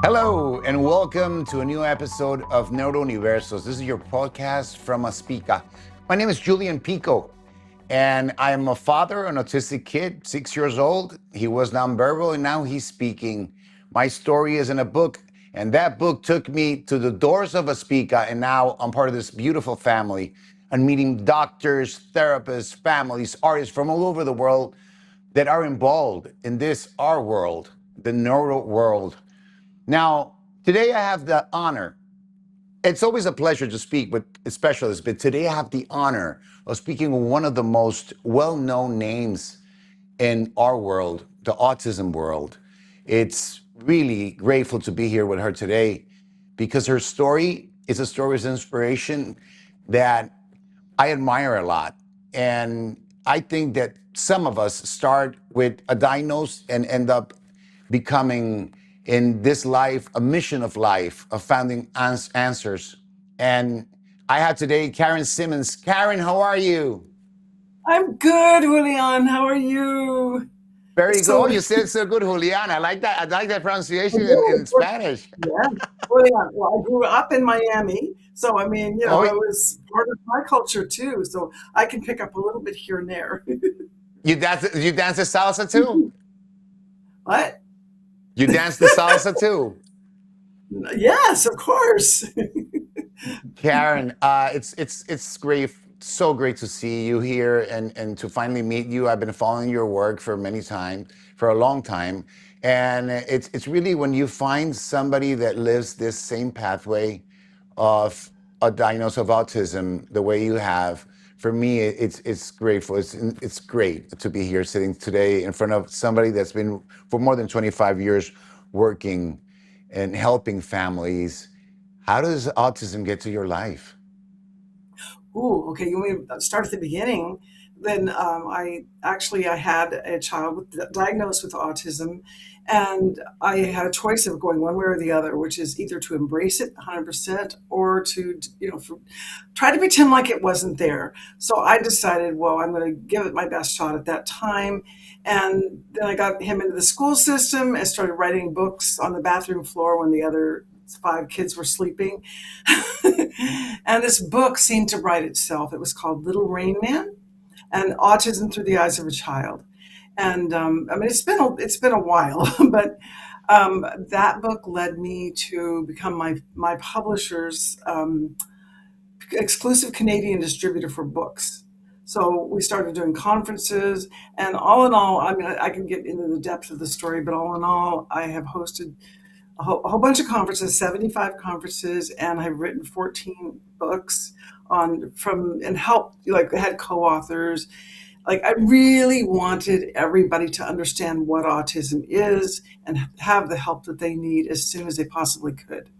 Hello, and welcome to a new episode of NeuroUniversos. This is your podcast from ASPIKA. My name is Julián Pico, and I am a father, an autistic kid, 6 years old. He was nonverbal, and now he's speaking. My story is in a book, and that book took me to the doors of ASPIKA, and now I'm part of this beautiful family. I'm meeting doctors, therapists, families, artists from all over the world that are involved in this, our world, the neuro world. Now, today I have the honor. It's always a pleasure to speak with specialists, but today I have the honor of speaking with one of the most well-known names in our world, the autism world. It's really grateful to be here with her today because her story is a story of inspiration that I admire a lot. And I think that some of us start with a diagnosis and end up becoming in this life a mission of life of finding answers. And I have today Karen Simmons. Karen, how are you? I'm good, Julián. How are you? Very good. Oh, So, you said so good, Julián. I like that. I like that pronunciation in yeah, Spanish. Julián. Well, I grew up in Miami, so I mean, Oh, it was part of my culture too. So I can pick up a little bit here and there. you dance the salsa too? What? You dance the salsa too? Yes, of course. Karen, it's great, so great to see you here and to finally meet you. I've been following your work for for a long time, and it's really when you find somebody that lives this same pathway of a diagnosis of autism the way you have. For me, it's grateful. It's great to be here sitting today in front of somebody that's been for more than 25 years working and helping families. How does autism get to your life? Ooh, okay. You want me to start at the beginning? Then I had a child diagnosed with autism, and I had a choice of going one way or the other, which is either to embrace it 100% or to try to pretend like it wasn't there. So I decided, well, I'm going to give it my best shot at that time. And then I got him into the school system and started writing books on the bathroom floor when the other 5 kids were sleeping. And this book seemed to write itself. It was called Little Rain Man and Autism Through the Eyes of a Child. And I mean, it's been a while, but that book led me to become my publisher's exclusive Canadian distributor for books. So we started doing conferences, and all in all, I mean, I can get into the depth of the story, but all in all, I have hosted a whole bunch of conferences, 75 conferences, and I've written 14 books and helped, like, had co-authors. Like, I really wanted everybody to understand what autism is and have the help that they need as soon as they possibly could.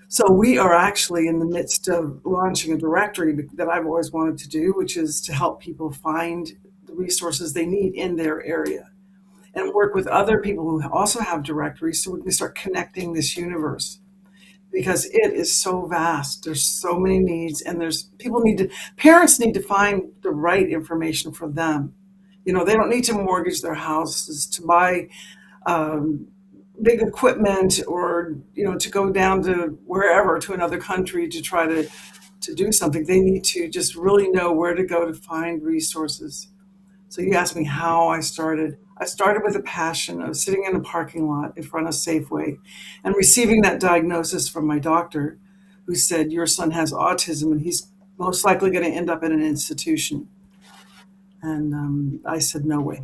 So we are actually in the midst of launching a directory that I've always wanted to do, which is to help people find the resources they need in their area and work with other people who also have directories so we can start connecting this universe because it is so vast. There's so many needs, and parents need to find the right information for them. They don't need to mortgage their houses to buy um, big equipment, or to go down to wherever, to another country, to try to do something. They need to just really know where to go to find resources. So you asked me how I started. I started with a passion of sitting in a parking lot in front of Safeway and receiving that diagnosis from my doctor, who said, "Your son has autism and he's most likely going to end up in an institution." And I said, "No way."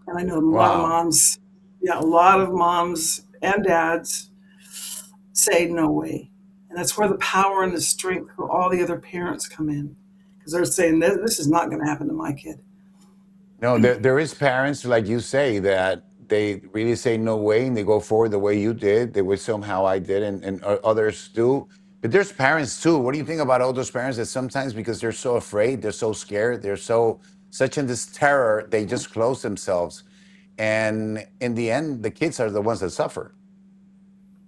And I know a lot of Wow. moms, yeah, a lot of moms and dads say, "No way." And that's where the power and the strength of all the other parents come in, because they're saying, "This is not going to happen to my kid." No, there is parents, like you say, that they really say no way and they go forward the way you did. They wish somehow I did and others do. But there's parents too. What do you think about all those parents that sometimes because they're so afraid, they're so scared, they're such in this terror, they just close themselves. And in the end, the kids are the ones that suffer.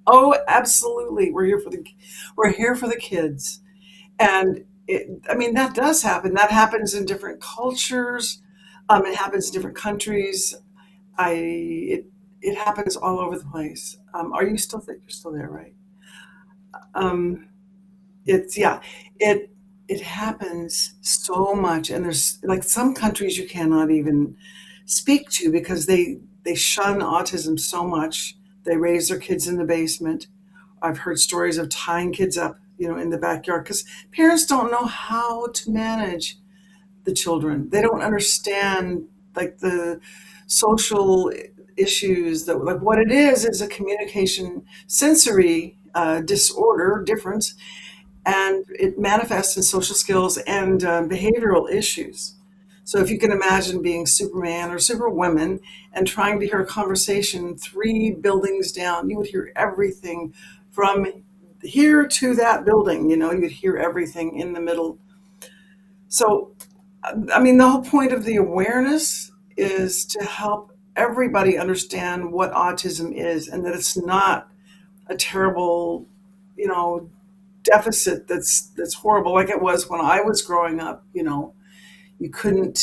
Oh, absolutely. We're here for the kids. And I mean, that does happen. That happens in different cultures. It happens in different countries. I, it, it happens all over the place. Are you still there? You're still there, right? Um, it's yeah, it it happens so much, and there's like some countries you cannot even speak to because they shun autism so much. They raise their kids in the basement. I've heard stories of tying kids up, in the backyard because parents don't know how to manage the children. They don't understand like the social issues that like what it is a communication sensory disorder difference, and it manifests in social skills and behavioral issues. So if you can imagine being Superman or Superwoman and trying to hear a conversation 3 buildings down, you would hear everything from here to that building. You would hear everything in the middle. So I mean, the whole point of the awareness is to help everybody understand what autism is and that it's not a terrible, you know, deficit that's horrible like it was when I was growing up. You couldn't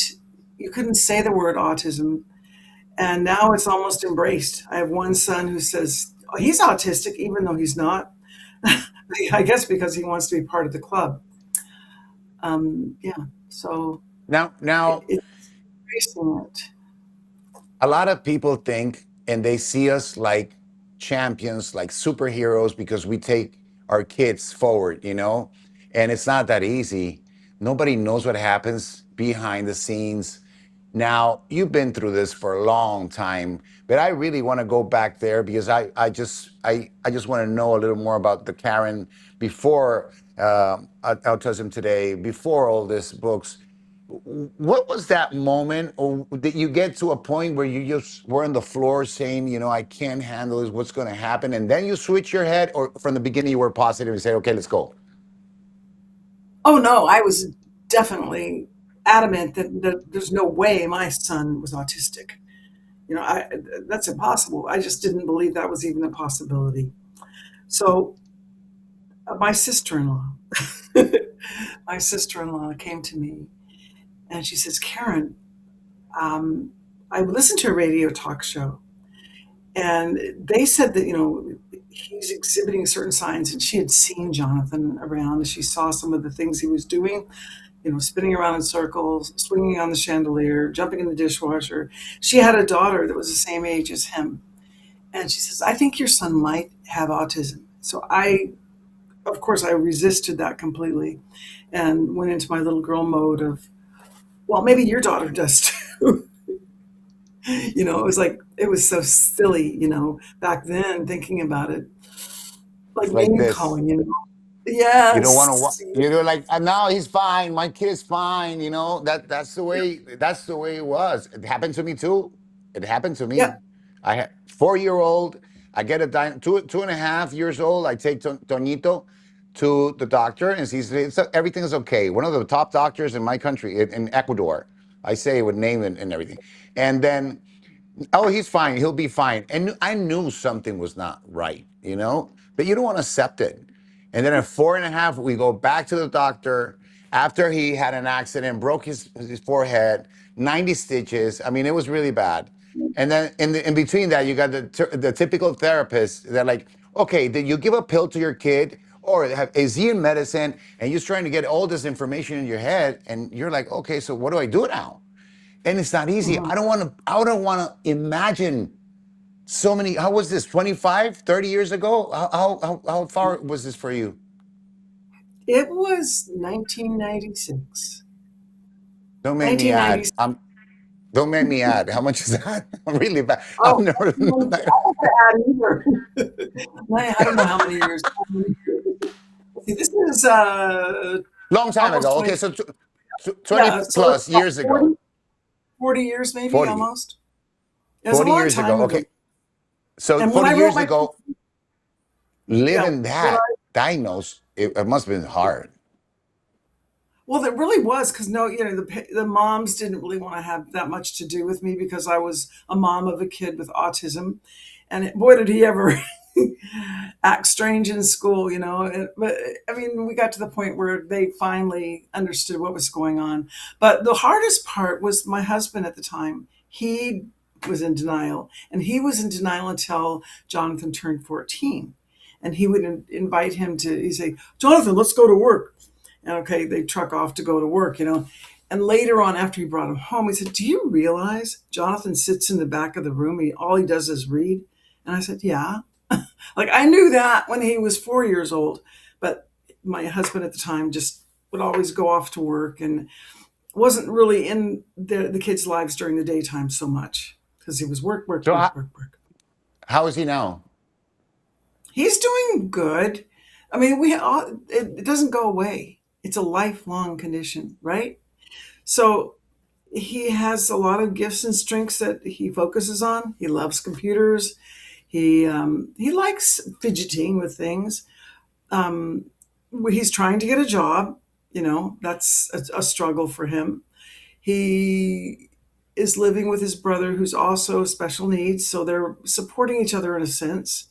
you couldn't say the word autism, and now it's almost embraced. I have one son who says, oh, he's autistic even though he's not. I guess because he wants to be part of the club. Yeah, so Now, it's embracing it. a lot of people think and they see us like champions, like superheroes, because we take our kids forward, and it's not that easy. Nobody knows what happens behind the scenes. Now, you've been through this for a long time, but I really want to go back there because I just want to know a little more about the Karen before Autism Today, before all these books. What was that moment, or did you get to a point where you just were on the floor saying, I can't handle this, what's going to happen? And then you switch your head, or from the beginning you were positive and said, okay, let's go? Oh no, I was definitely adamant that there's no way my son was autistic. That's impossible. I just didn't believe that was even a possibility. So my sister-in-law, my sister-in-law came to me and she says, Karen, I listened to a radio talk show and they said that, he's exhibiting certain signs, and she had seen Jonathan around and she saw some of the things he was doing, spinning around in circles, swinging on the chandelier, jumping in the dishwasher. She had a daughter that was the same age as him. And she says, I think your son might have autism. So of course, I resisted that completely and went into my little girl mode of, well, maybe your daughter does too. It was like, it was so silly, back then thinking about it, like It's like name this. calling, You don't want to. Yes. You're like, now he's fine. My kid is fine. That's the Yep. way. That's the way it was. It happened to me too. It happened to me. Yep. I had 4-year-old. I get a 2.5 years old. I take Tonito to the doctor, and he says everything is okay. One of the top doctors in my country, in Ecuador. I say it with name and everything. And then, oh, he's fine. He'll be fine. And I knew something was not right, but you don't want to accept it. And then at 4.5, we go back to the doctor after he had an accident, broke his forehead, 90 stitches. I mean, it was really bad. And then in between that, you got the typical therapist. They're like, okay, did you give a pill to your kid? Or is he in medicine? And you're trying to get all this information in your head. And you're like, okay, so what do I do now? And it's not easy. Mhm. I don't want to imagine so many. How was this? 25, 30 years ago? How far was this for you? It was 1996. Don't make me add. 1996. Don't make me add. How much is that? I'm really bad. I've Oh, never. I don't know either. I don't know how many years. See, this is Long time almost ago. 20. Okay, so 20 Yeah, so it's plus about years ago. 40 years maybe 40. almost. It was a 40 long years ago. time ago. Okay. So And when 40 I wrote years my, ago, yeah, living when that diagnosed, it must have been hard. well, it really was because no, the moms didn't really want to have that much to do with me because I was a mom of a kid with autism, and boy, did he ever act strange in school, But I mean, we got to the point where they finally understood what was going on. But the hardest part was my husband at the time. He was in denial. And he was in denial until Jonathan turned 14. And he would invite him to, he'd say, Jonathan, let's go to work. And okay, they'd truck off to go to work, And later on, after he brought him home, he said, do you realize Jonathan sits in the back of the room and all he does is read? And I said, yeah. Like I knew that when he was 4 years old, but my husband at the time just would always go off to work and wasn't really in the kids' lives during the daytime so much because he was work. So how is he now? He's doing good. I mean, it doesn't go away. It's a lifelong condition, right? So he has a lot of gifts and strengths that he focuses on. He loves computers. He likes fidgeting with things. He's trying to get a job. That's a struggle for him. He is living with his brother, who's also special needs, so they're supporting each other in a sense.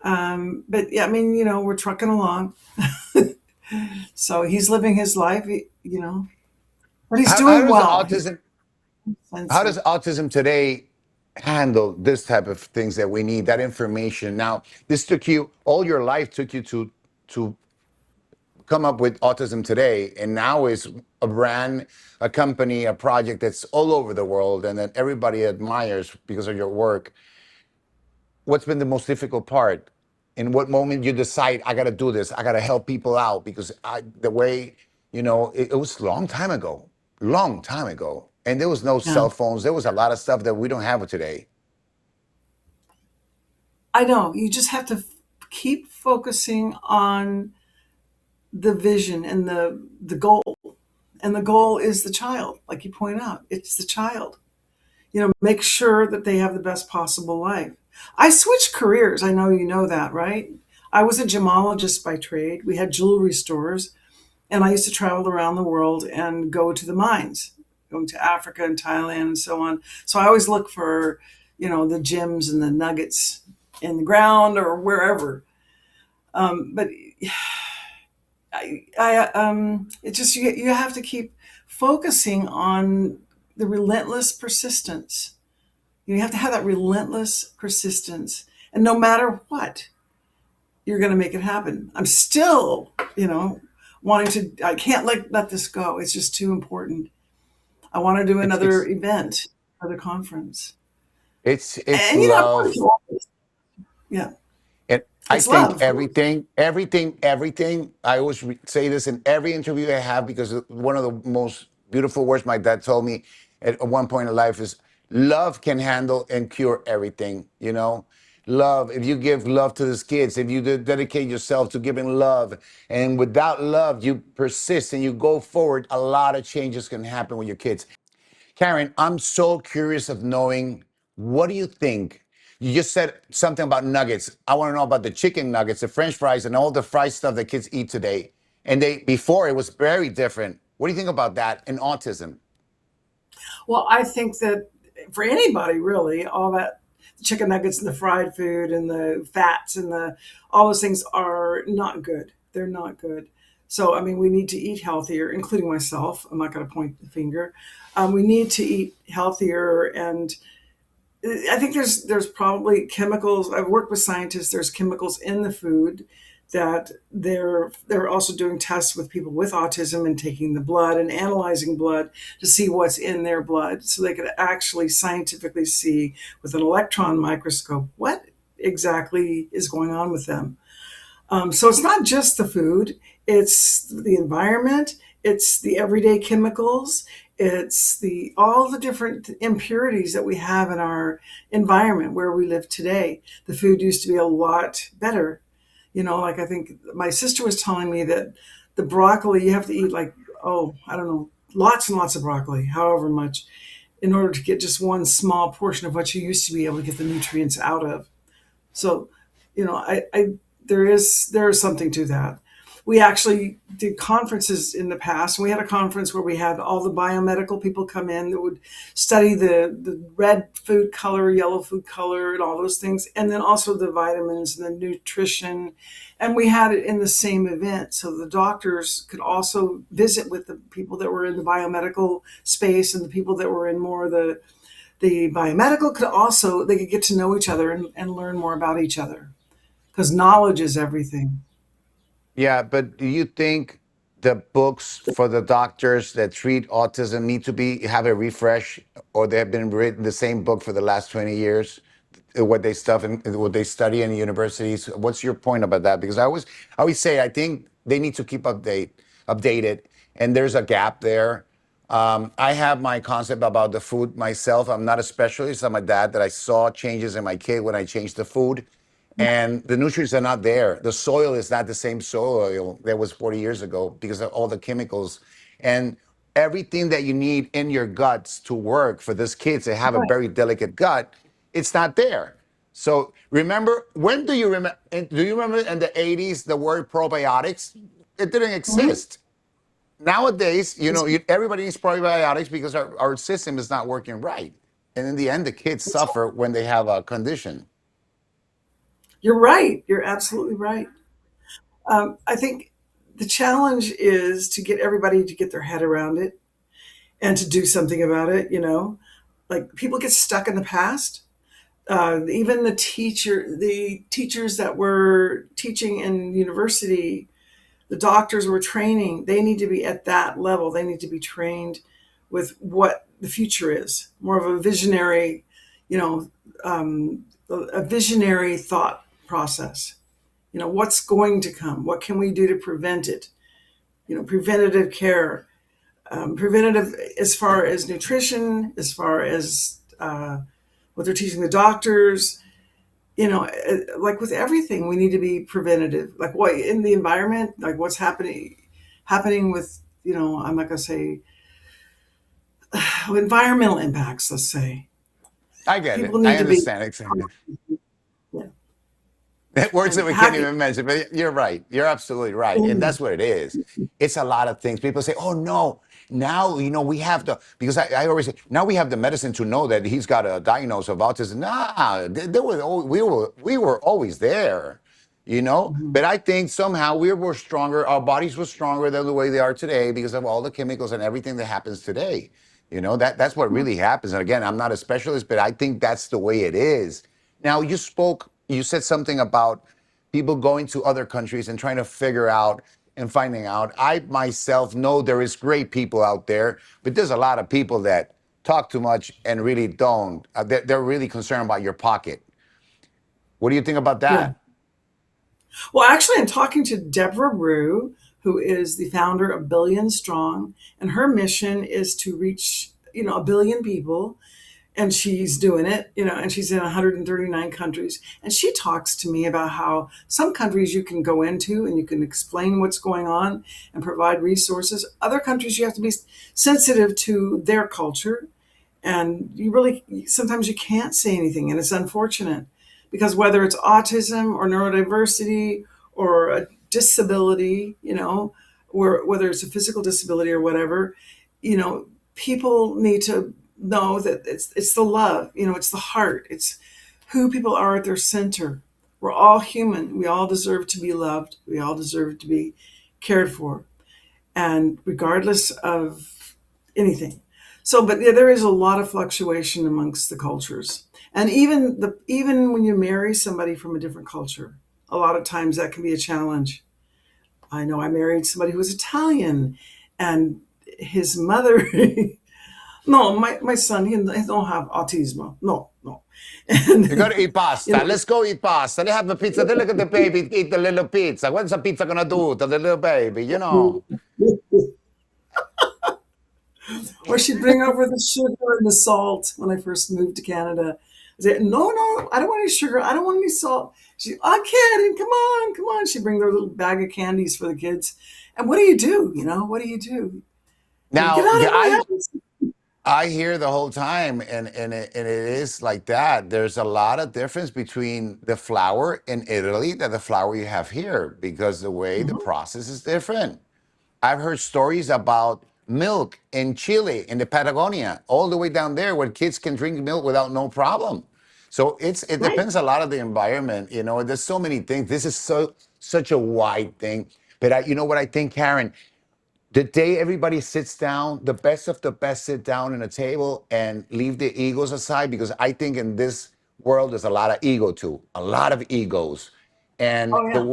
But yeah, I mean, we're trucking along. So he's living his life, but he's doing well. How does Autism Today handle this type of things that we need, that information? Now, this took you, all your life took you to come up with Autism Today, and now is a brand, a company, a project that's all over the world and that everybody admires because of your work. What's been the most difficult part? In what moment you decide, I got to do this, I got to help people out? Because the way, it was a long time ago. And there was no cell phones. There was a lot of stuff that we don't have today. I know. You just have to keep focusing on the vision and the goal. And the goal is the child, like you point out. It's the child. Make sure that they have the best possible life. I switched careers. I know you know that, right? I was a gemologist by trade. We had jewelry stores. And I used to travel around the world and go to the mines, going to Africa and Thailand and so on. So I always look for, the gems and the nuggets in the ground or wherever. But it's just, you have to keep focusing on the relentless persistence. You have to have that relentless persistence. And no matter what, you're going to make it happen. I'm still, I can't let this go. It's just too important. I want to do another event, another conference. It's love. Yeah. And I think everything, I always say this in every interview I have, because one of the most beautiful words my dad told me at one point in life is, love can handle and cure everything, Love, if you give love to these kids, if you dedicate yourself to giving love, and without love, you persist and you go forward, a lot of changes can happen with your kids. Karen, I'm so curious of knowing, what do you think? You just said something about nuggets. I want to know about the chicken nuggets, the French fries, and all the fried stuff that kids eat today. And before it was very different. What do you think about that in autism? Well, I think that for anybody, really, all that chicken nuggets and the fried food and the fats and all those things are not good. They're not good. So, I mean, we need to eat healthier, including myself. I'm not going to point the finger. We need to eat healthier. And I think there's probably chemicals. I've worked with scientists. There's chemicals in the food that they're also doing tests with people with autism and taking the blood and analyzing blood to see what's in their blood, so they could actually scientifically see with an electron microscope what exactly is going on with them. So it's not just the food, it's the environment, it's the everyday chemicals, it's all the different impurities that we have in our environment where we live today. The food used to be a lot better. Like I think my sister was telling me that the broccoli, you have to eat I don't know, lots and lots of broccoli, however much, in order to get just one small portion of what you used to be able to get the nutrients out of. So, there is something to that. We actually did conferences in the past. We had a conference where we had all the biomedical people come in that would study the red food color, yellow food color, and all those things, and then also the vitamins and the nutrition. And we had it in the same event, so the doctors could also visit with the people that were in the biomedical space and the people that were in more the the biomedical could also, they could get to know each other and learn more about each other, because knowledge is everything. Yeah, but do you think the books for the doctors that treat autism need to be have a refresh, or they have been written the same book for the last 20 years? What they stuff and what they study in universities. What's your point about that? Because I always say I think they need to keep updated, and there's a gap there. I have my concept about the food myself. I'm not a specialist. I'm a dad that I saw changes in my kid when I changed the food, and the nutrients are not there. The soil is not the same soil that was 40 years ago because of all the chemicals and everything that you need in your guts to work for this kids to have a Right. very delicate gut. It's not there. So remember, when do you remember? Do you remember in the 80s the word probiotics? It didn't Mhm. exist. Nowadays, everybody needs probiotics because our system is not working right. And in the end, the kids suffer when they have a condition. You're right. You're absolutely right. I think the challenge is to get everybody to get their head around it and to do something about it. Like people get stuck in the past. Even the teachers that were teaching in university, the doctors were training. They need to be at that level. They need to be trained with what the future is, more of a visionary, you know, a visionary thought process. What's going to come? What can we do to prevent it? Preventative care, preventative as far as nutrition, as far as what they're teaching the doctors. Like with everything, we need to be preventative. Like what in the environment, like what's happening with, I'm not going to say environmental impacts. Let's say I get it. people I need to be, understand exactly. yeah, Words that and we can't even mention, but you're right. You're absolutely right. And mm, that's what it is. It's a lot of things. People say, oh, no, now, we have to, because I always say, now we have the medicine to know that he's got a diagnosis of autism. Nah, we were always there, mhm, But I think somehow we were stronger. Our bodies were stronger than the way they are today because of all the chemicals and everything that happens today. That's what really happens. And again, I'm not a specialist, but I think that's the way it is. Now, you said something about people going to other countries and trying to figure out and finding out. I myself know there is great people out there, but there's a lot of people that talk too much and really don't. They're really concerned about your pocket. What do you think about yeah. that? Well, actually, I'm talking to Deborah Rue, who is the founder of Billion Strong, and her mission is to reach, a billion people, and she's doing it, and she's in 139 countries. And she talks to me about how some countries you can go into and you can explain what's going on and provide resources. Other countries you have to be sensitive to their culture, and sometimes you can't say anything, and it's unfortunate because whether it's autism or neurodiversity or a disability, or whether it's a physical disability or whatever, you know people need to know that it's the love, it's the heart, it's who people are at their center. We're all human. We all deserve to be loved. We all deserve to be cared for, and regardless of anything. So, but yeah, there is a lot of fluctuation amongst the cultures, and even when you marry somebody from a different culture, a lot of times that can be a challenge. I know I married somebody who was Italian, and his mother. No, my son, he don't have autism. No, no, You got and to eat you pasta. know, Let's go eat pasta. They have a pizza. They look at the baby eat the little pizza. What's the pizza gonna do to the little baby? or she'd bring over the sugar and the salt when I first moved to Canada. I said, no, no, I don't want any sugar. I don't want any salt. She, I'm kidding. Come on, come on. She'd bring their little bag of candies for the kids. And what do you do? What do you do? Get Now, out yeah, of my house. I hear the whole time, and it is like that. There's a lot of difference between the flour in Italy than the flour you have here because the way the Mhm. process is different. I've heard stories about milk in Chile, in the Patagonia, all the way down there, where kids can drink milk without no problem. So it Right. depends a lot of the environment. There's so many things. This is such a wide thing. But you know what I think, Karen? The day everybody sits down, the best of the best sit down in a table and leave the egos aside, because I think in this world there's a lot of ego too, a lot of egos, and Oh yeah.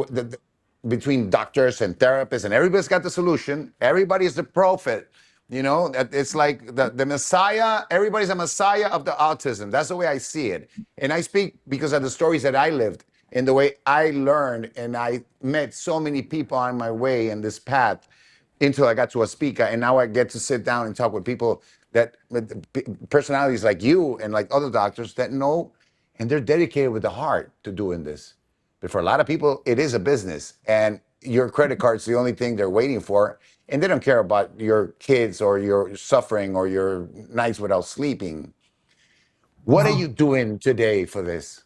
between doctors and therapists and everybody's got the solution. Everybody's the prophet. It's like the messiah. Everybody's a messiah of the autism. That's the way I see it, and I speak because of the stories that I lived and the way I learned, and I met so many people on my way in this path until I got to ASPIKA, and now I get to sit down and talk with people that with personalities like you and like other doctors that know, and they're dedicated with the heart to doing this. But for a lot of people, it is a business, and your credit card's the only thing they're waiting for, and they don't care about your kids or your suffering or your nights without sleeping. What are No, you doing today for this?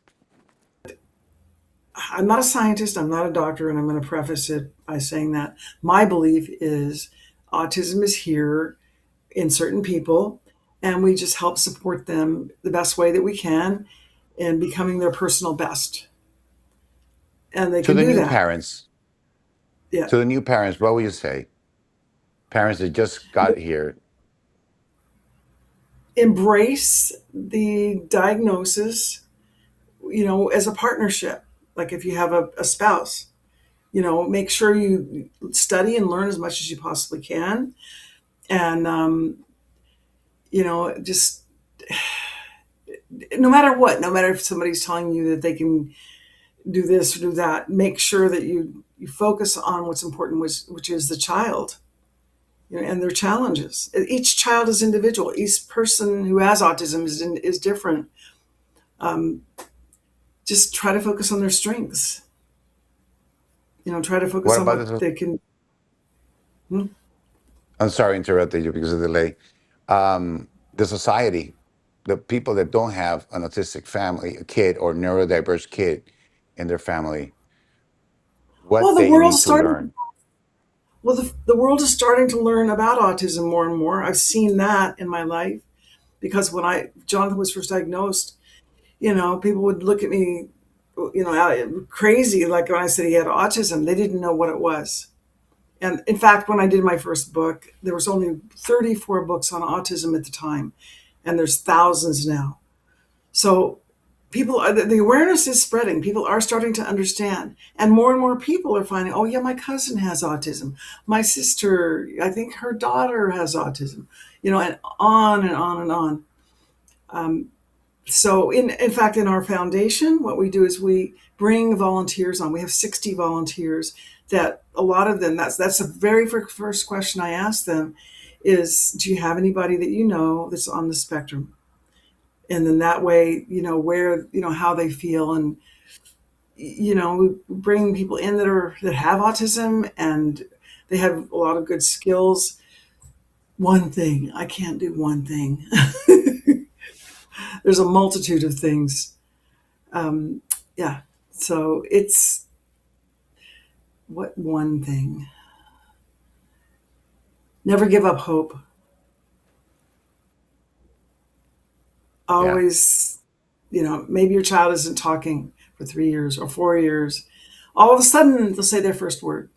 I'm not a scientist, I'm not a doctor, and I'm going to preface it by saying that my belief is autism is here in certain people, and we just help support them the best way that we can in becoming their personal best. And they To can the do new that. parents, Yeah. to the new parents, what would you say? Parents that just got here. Embrace the diagnosis, as a partnership. Like if you have a spouse, make sure you study and learn as much as you possibly can. And, just no matter what, no matter if somebody's telling you that they can do this or do that, make sure that you focus on what's important, which is the child, and their challenges. Each child is individual. Each person who has autism is different. Um, just try to focus on their strengths. Try to focus What on about what the they can. Hmm? I'm sorry, I interrupted you because of the delay. The society, the people that don't have an autistic family, a kid or neurodiverse kid in their family, Well, what the they world is need to starting. learn. Well, the world is starting to learn about autism more and more. I've seen that in my life because when Jonathan was first diagnosed, people would look at me, crazy, like when I said he had autism. They didn't know what it was. And in fact, when I did my first book, there was only 34 books on autism at the time, and there's thousands now. So the awareness is spreading. People are starting to understand, and more people are finding, oh yeah, my cousin has autism. My sister, I think her daughter has autism. And on and on and on. So in fact, in our foundation, what we do is we bring volunteers on. We have 60 volunteers that a lot of them, that's the very first question I ask them is, do you have anybody that you know that's on the spectrum? And then that way, where, how they feel. And, we bring people in that have autism and they have a lot of good skills. One thing, I can't do one thing. There's a multitude of things. Um, yeah. So it's what one thing. Never give up hope. Yeah, Always, maybe your child isn't talking for 3 years or 4 years. All of a sudden, they'll say their first word.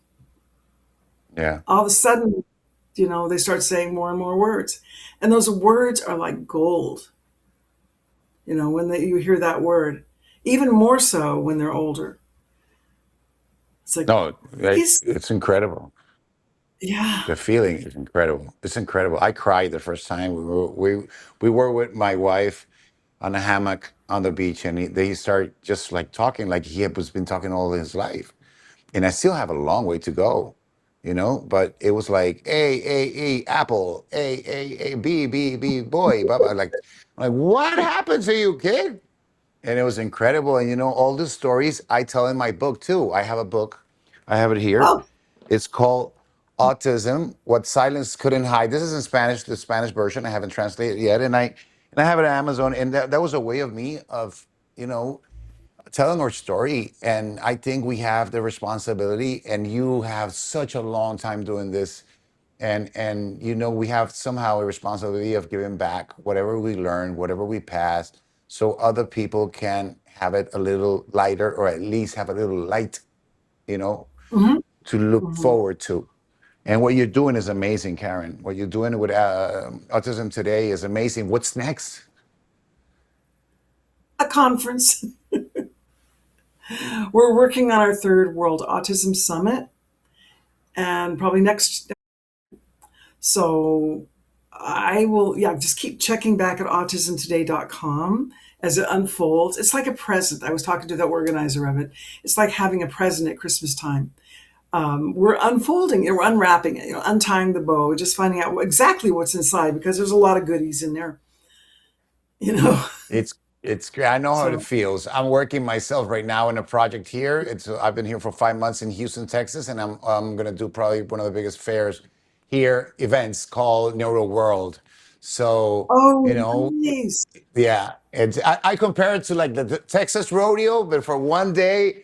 yeah. All of a sudden, they start saying more and more words. And those words are like gold, when you hear that word, even more so when they're older. It's like, No, he's, it's incredible. yeah. The feeling is incredible. It's incredible. I cried the first time we were with my wife on a hammock on the beach, and they start just like talking like he has been talking all his life. And I still have a long way to go, but it was like A, apple, A, B, boy, blah, blah. Like, what happened to you, kid? And it was incredible. And all the stories I tell in my book too. I have a book, I have it here. Oh, It's called Autism: What Silence Couldn't Hide. This is in Spanish, the Spanish version. I haven't translated it yet, and I have it on Amazon. And that was a way of me of you know telling our story. And I think we have the responsibility, and you have such a long time doing this. And we have somehow a responsibility of giving back whatever we learn, whatever we pass, so other people can have it a little lighter, or at least have a little light, you know, hmm to look hmm forward to. And what you're doing is amazing, Karen. What you're doing with Autism Today is amazing. What's next? A conference. We're working on our third World Autism Summit, and probably next. So I will, yeah, just keep checking back at autismtoday.com as it unfolds. It's like a present. I was talking to the organizer of it. It's like having a present at Christmas time. We're unfolding it, we're unwrapping it, untying the bow, just finding out exactly what's inside, because there's a lot of goodies in there, you know. It's it's great. I know how it So, feels. I'm working myself right now in a project here. I've been here for 5 months in Houston, Texas, and I'm gonna do probably one of the biggest fairs here, events called Neuro World. So, oh, you know, nice. yeah, I compare it to like the Texas rodeo, but for one day,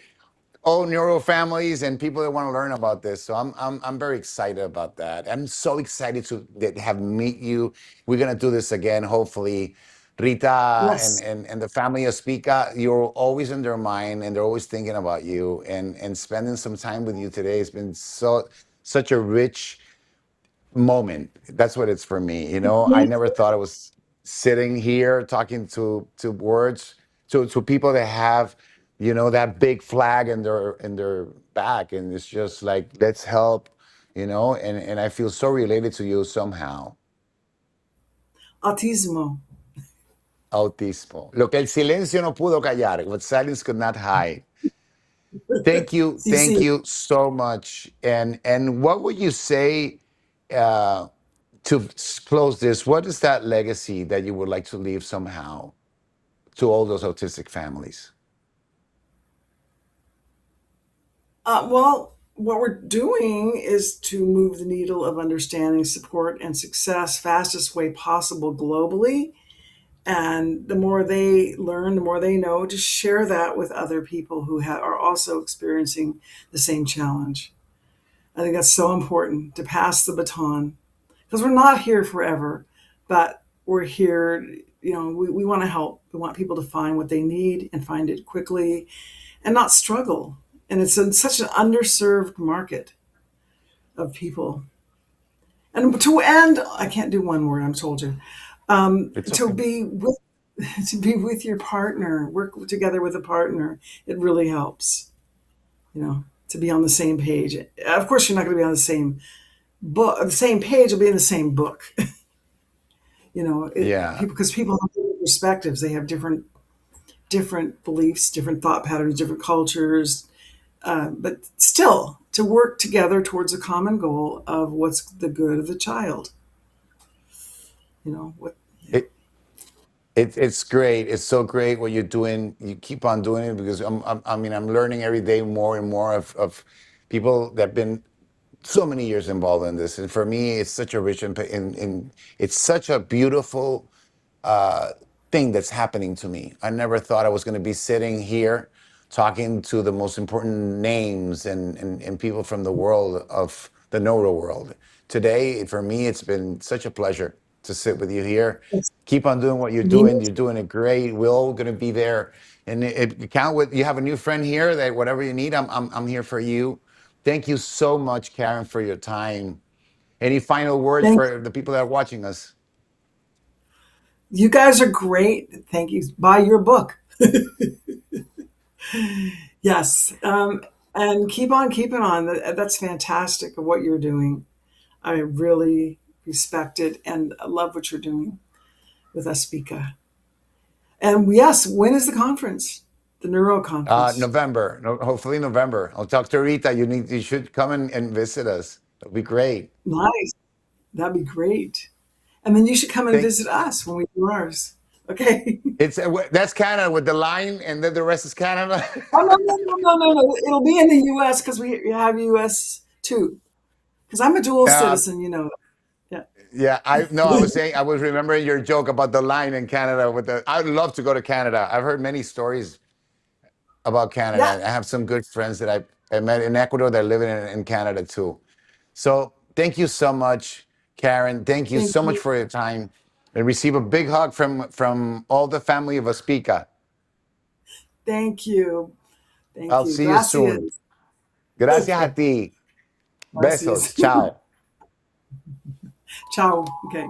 all neuro families and people that want to learn about this. So I'm very excited about that. I'm so excited to have meet you. We're gonna do this again, hopefully. Rita and, Yes. and the family of Spika, you're always in their mind and they're always thinking about you. And spending some time with you today has been such a rich moment. That's what it's for me. I never thought I was sitting here talking to words to people that have, that big flag in their back, and it's just like, let's help, and I feel so related to you somehow. Autismo. Autismo. Lo que el silencio no pudo callar, what silence could not hide. You Thank see, you so much. And what would you say, uh, to close this? What is that legacy that you would like to leave somehow to all those autistic families? well, what we're doing is to move the needle of understanding, support, and success fastest way possible globally. And the more they learn, the more they know, to share that with other people who are also experiencing the same challenge. I think that's so important, to pass the baton, because we're not here forever, but we're here. We want to help. We want people to find what they need and find it quickly and not struggle. And it's such an underserved market of people. And to end, I can't do one word, I'm told you. It's To okay. be with to be with your partner, work together with a partner, it really helps. To be on the same page. Of course, you're not going to be on the same book, the same page. Will be in the same book. Yeah. Because people have different perspectives. They have different beliefs, different thought patterns, different cultures. But still, to work together towards a common goal of what's the good of the child. What? Yeah. It, it's great. It's so great what you're doing. You keep on doing it because I'm learning every day more and more of people that have been so many years involved in this. And for me, it's such a rich and it's such a beautiful uh, thing that's happening to me. I never thought I was going to be sitting here talking to the most important names and people from the world of the neuro world. Today, for me, it's been such a pleasure to sit with you here. It's Keep on doing what you're me. doing. You're doing it great. We're all going to be there. And it count with you have a new friend here that whatever you need, I'm here for you. Thank you so much, Karen, for your time. Any final words Thank for the people that are watching us? you. Guys are great. Thank you. Buy your book. Yes. And keep on keeping on. That's fantastic of what you're doing. I really respect it and I love what you're doing with ASPIKA. And yes, when is the conference? The Neuro Conference. November. No, hopefully November. I'll talk to Rita. You should come and visit us. It'll be great. Nice. That'd be great. And then you should come and Thank. visit us when we do ours. Okay. That's Canada with the line, and then the rest is Canada. Oh, no, no, no, no, no, no. It'll be in the US because we have US too. Because I'm a dual uh, citizen, Yeah. yeah, I no, I was saying I was remembering your joke about the line in Canada. I'd love to go to Canada. I've heard many stories about Yeah. Canada. I have some good friends that I met in Ecuador that live in Canada too. So thank you so much, Karen. Thank you Thank so much you. for your time. And receive a big hug from all the family of Aspika. Thank you. Thank I'll you. see you soon. Gracias. Gracias a Okay. ti. Gracias. Besos. Ciao. Ciao. Okay.